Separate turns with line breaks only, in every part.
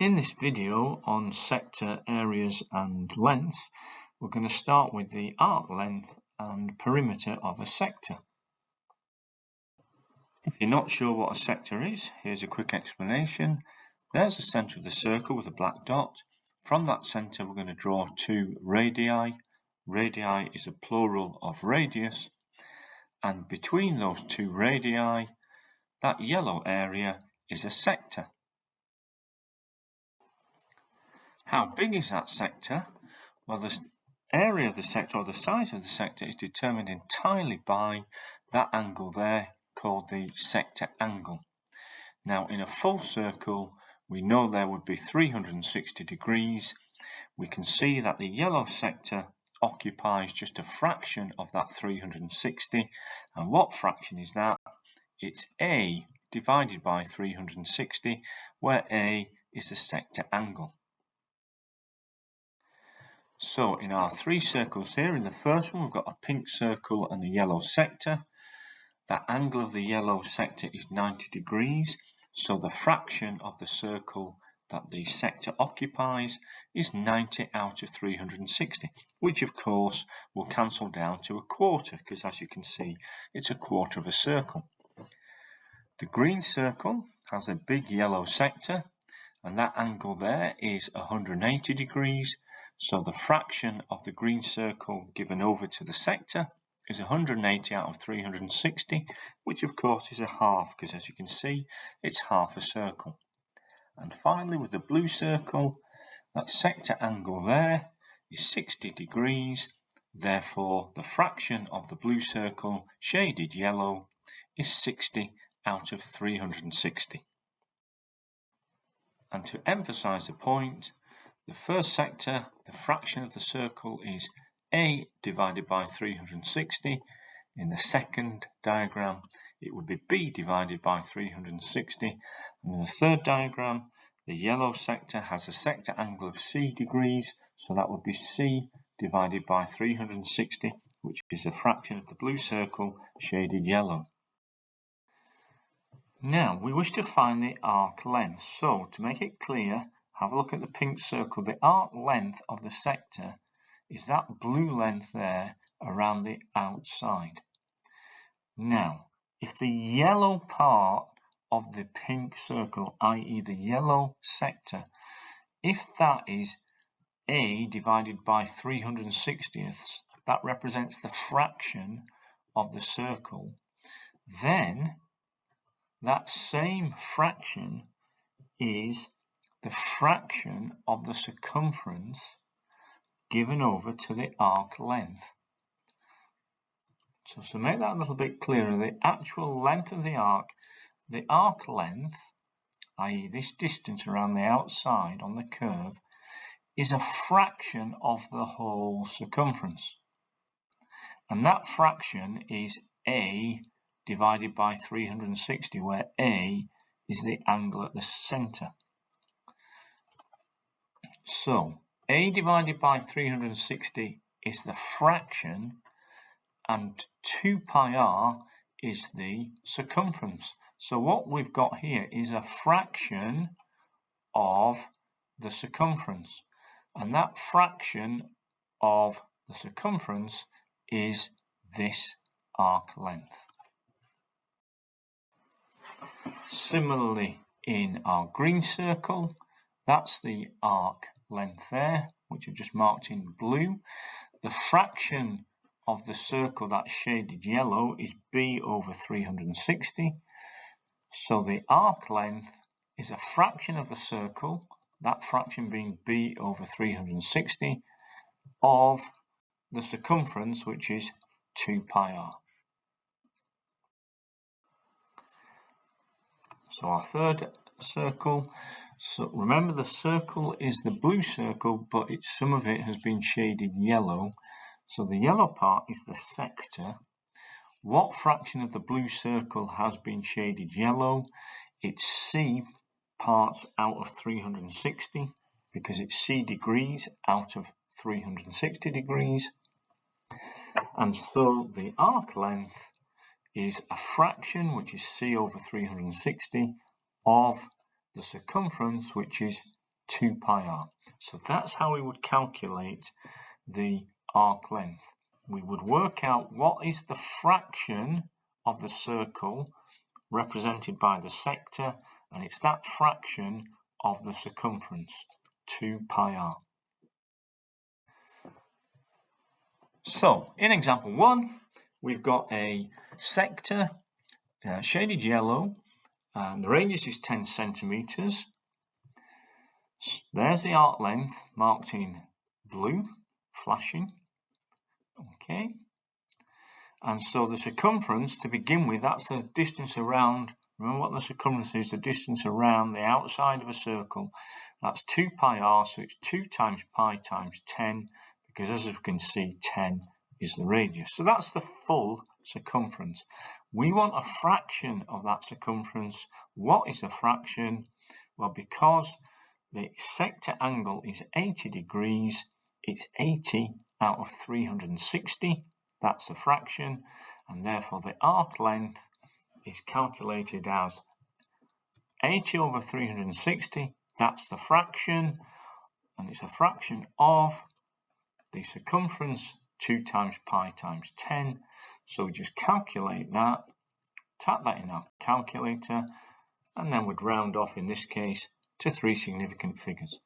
In this video on sector areas and lengths, we're going to start with the arc length and perimeter of a sector. If you're not sure what a sector is, here's a quick explanation. There's the centre of the circle with a black dot. From that centre we're going to draw two radii. Radii is a plural of radius, and between those two radii, that yellow area is a sector. How big is that sector? Well, the area of the sector, or the size of the sector, is determined entirely by that angle there, called the sector angle. Now, in a full circle, we know there would be 360 degrees. We can see that the yellow sector occupies just a fraction of that 360. And what fraction is that? It's A divided by 360, where A is the sector angle. So in our three circles here, in the first one we've got a pink circle and a yellow sector. The angle of the yellow sector is 90 degrees, so the fraction of the circle that the sector occupies is 90 out of 360, which of course will cancel down to a quarter, because as you can see, it's a quarter of a circle. The green circle has a big yellow sector, and that angle there is 180 degrees. So the fraction of the green circle given over to the sector is 180 out of 360, which of course is a half, because as you can see, it's half a circle. And finally, with the blue circle, that sector angle there is 60 degrees. Therefore, the fraction of the blue circle, shaded yellow, is 60 out of 360. And to emphasize the point, the first sector, the fraction of the circle is A divided by 360. In the second diagram, it would be B divided by 360. And in the third diagram, the yellow sector has a sector angle of C degrees, so that would be C divided by 360, which is a fraction of the blue circle, shaded yellow. Now, we wish to find the arc length. So, to make it clear, have a look at the pink circle. The arc length of the sector is that blue length there around the outside. Now, if the yellow part of the pink circle, i.e. the yellow sector, if that is A divided by 360ths, that represents the fraction of the circle, then that same fraction is the fraction of the circumference given over to the arc length. So to make that a little bit clearer, the actual length of the arc length, i.e. this distance around the outside on the curve, is a fraction of the whole circumference. And that fraction is A divided by 360, where A is the angle at the centre. So, A divided by 360 is the fraction, and 2 pi r is the circumference. So what we've got here is a fraction of the circumference, and that fraction of the circumference is this arc length. Similarly, in our green circle, that's the arc length there, which I've just marked in blue. The fraction of the circle that's shaded yellow is B over 360. So the arc length is a fraction of the circle, that fraction being B over 360, of the circumference, which is 2 pi r. So our third circle, so remember the circle is the blue circle, but some of it has been shaded yellow. So the yellow part is the sector. What fraction of the blue circle has been shaded yellow? It's C parts out of 360, because it's C degrees out of 360 degrees. And so the arc length is a fraction, which is C over 360, of the circumference, which is 2 pi r. So that's how we would calculate the arc length. We would work out what is the fraction of the circle represented by the sector, and it's that fraction of the circumference, 2 pi r. So in example 1, we've got a sector shaded yellow, and the radius is 10 centimeters. There's the arc length marked in blue, flashing. Okay. And so the circumference, to begin with, that's the distance around. Remember what the circumference is, the distance around the outside of a circle. That's 2 pi r, so it's 2 times pi times 10, because as we can see, 10 is the radius. So that's the full circumference. We want a fraction of that circumference. What is the fraction? Well, because the sector angle is 80 degrees, it's 80 out of 360. That's the fraction, and therefore the arc length is calculated as 80 over 360. That's the fraction, and it's a fraction of the circumference, 2 times pi times 10. So we just calculate that, tap that in our calculator, and then we'd round off, in this case, to 3 significant figures.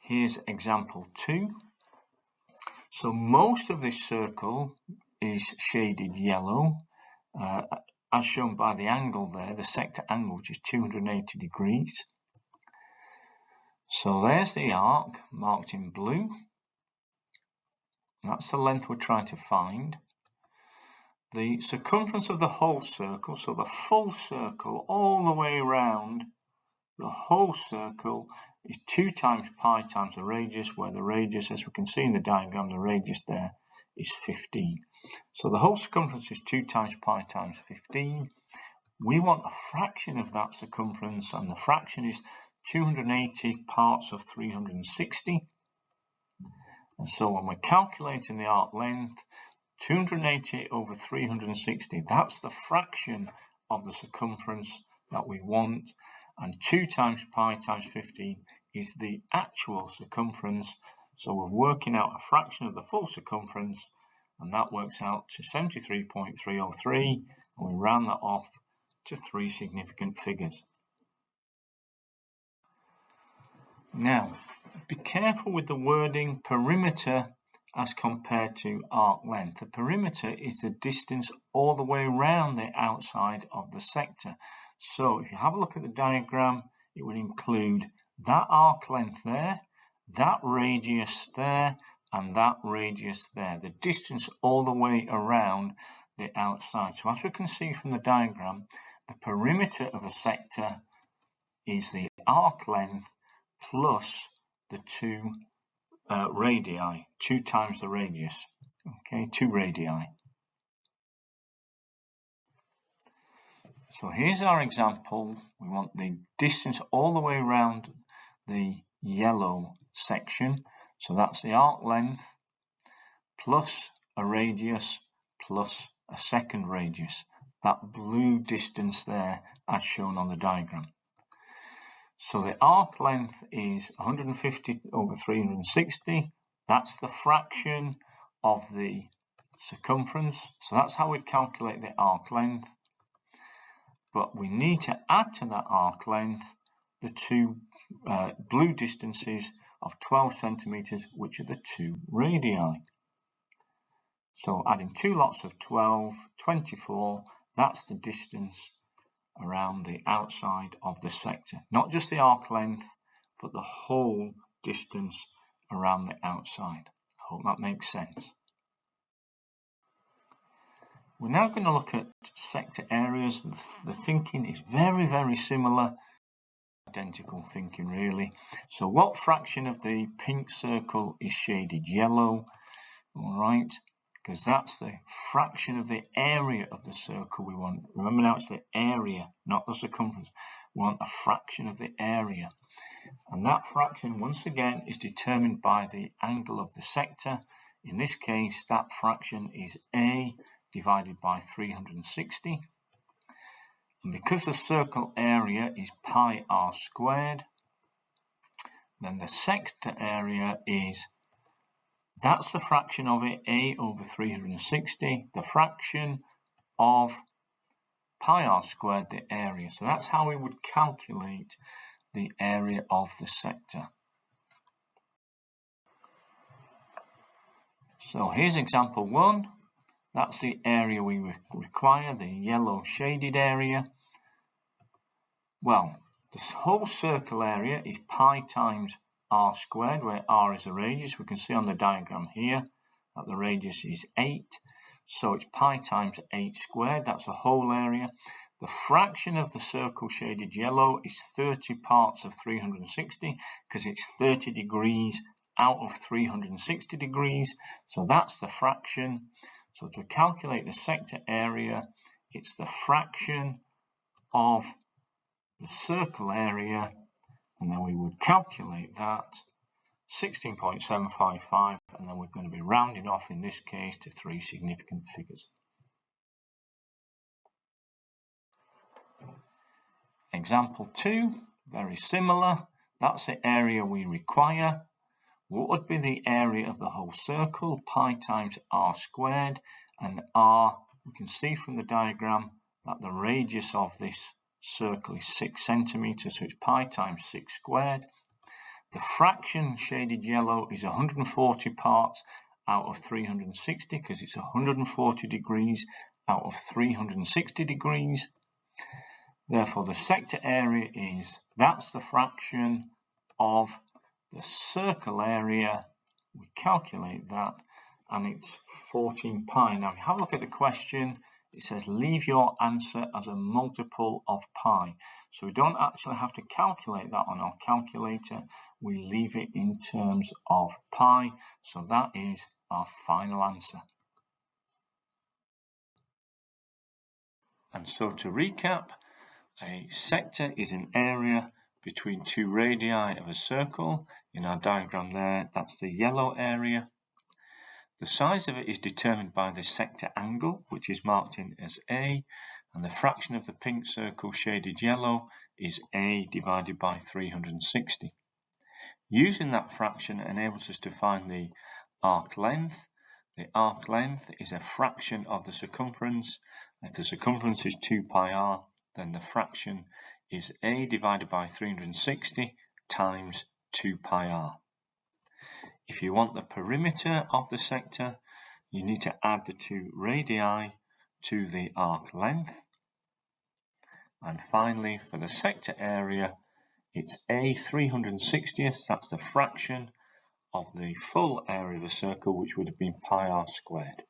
Here's example 2. So most of this circle is shaded yellow, as shown by the angle there, the sector angle, which is 280 degrees. So there's the arc marked in blue. That's the length we're trying to find. The circumference of the whole circle, so the full circle all the way around the whole circle, is 2 times pi times the radius, where the radius, as we can see in the diagram, the radius there is 15. So the whole circumference is 2 times pi times 15. We want a fraction of that circumference, and the fraction is 280 parts of 360. And so when we're calculating the arc length, 280 over 360, that's the fraction of the circumference that we want, and 2 times pi times 15 is the actual circumference. So we're working out a fraction of the full circumference, and that works out to 73.303, and we round that off to 3 significant figures. Now, be careful with the wording perimeter as compared to arc length. The perimeter is the distance all the way around the outside of the sector. So if you have a look at the diagram, it would include that arc length there, that radius there, and that radius there. The distance all the way around the outside. So as we can see from the diagram, the perimeter of a sector is the arc length plus the 2 radii, 2 times the radius. Okay, 2 radii. So here's our example. We want the distance all the way around the yellow section. So that's the arc length plus a radius plus a second radius. That blue distance there as shown on the diagram. So the arc length is 150 over 360. That's the fraction of the circumference. So that's how we calculate the arc length. But we need to add to that arc length the 2 blue distances of 12 centimeters, which are the 2 radii. So adding 2 lots of 12, 24, that's the distance around the outside of the sector. Not just the arc length, but the whole distance around the outside. I hope that makes sense. We're now going to look at sector areas. The thinking is very, very similar. Identical thinking, really. So what fraction of the pink circle is shaded yellow? All right, because that's the fraction of the area of the circle we want. Remember now, it's the area, not the circumference. We want a fraction of the area. And that fraction, once again, is determined by the angle of the sector. In this case, that fraction is A divided by 360. And because the circle area is pi r squared, then the sector area is, that's the fraction of it, a over 360, the fraction of pi r squared, the area. So that's how we would calculate the area of the sector. So here's example 1. That's the area we require, the yellow shaded area. Well, the whole circle area is pi times r squared, where r is the radius. We can see on the diagram here that the radius is 8. So it's pi times 8 squared. That's the whole area. The fraction of the circle shaded yellow is 30 parts of 360 because it's 30 degrees out of 360 degrees. So that's the fraction. So to calculate the sector area, it's the fraction of the circle area, and then we would calculate that 16.755, and then we're going to be rounding off in this case to 3 significant figures. Example 2, very similar. That's the area we require. What would be the area of the whole circle? Pi times r squared, and r, we can see from the diagram that the radius of this circle is 6 centimeters, so it's pi times 6 squared. The fraction shaded yellow is 140 parts out of 360 because it's 140 degrees out of 360 degrees. Therefore, the sector area is, that's the fraction of the circle area. We calculate that, and it's 14 pi. Now, if you have a look at the question, it says leave your answer as a multiple of pi. So we don't actually have to calculate that on our calculator. We leave it in terms of pi. So that is our final answer. And so to recap, a sector is an area between 2 radii of a circle. In our diagram there, that's the yellow area. The size of it is determined by the sector angle, which is marked in as A, and the fraction of the pink circle shaded yellow is A divided by 360. Using that fraction enables us to find the arc length. The arc length is a fraction of the circumference. If the circumference is 2 pi r, then the fraction is A divided by 360 times 2 pi r. If you want the perimeter of the sector, you need to add the 2 radii to the arc length. And finally, for the sector area, it's A 360th, that's the fraction of the full area of the circle, which would have been pi r squared.